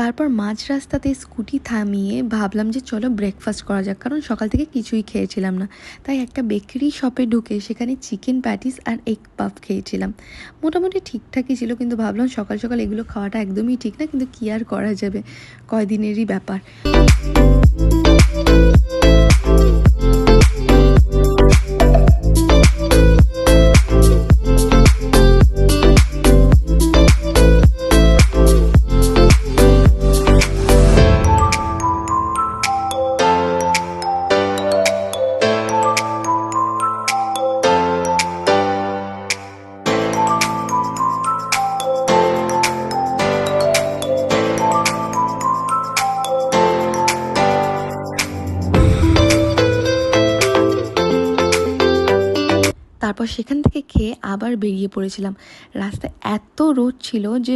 তারপর মাঝ রাস্তাতে স্কুটি থামিয়ে ভাবলাম যে চলো ব্রেকফাস্ট করা যাক, কারণ সকাল থেকে কিছুই খেয়েছিলাম না। তাই একটা বেকারি শপে ঢুকে সেখানে চিকেন প্যাটিস আর এগ পাফ খেয়েছিলাম। মোটামুটি ঠিকঠাকই ছিল, কিন্তু ভাবলাম সকাল সকাল এগুলো খাওয়াটা একদমই ঠিক না, কিন্তু কী আর করা যাবে, কয়দিনেরই ব্যাপার। তারপর সেখান থেকে খেয়ে আবার বেরিয়ে পড়েছিলাম। রাস্তায় এত রোদ ছিল যে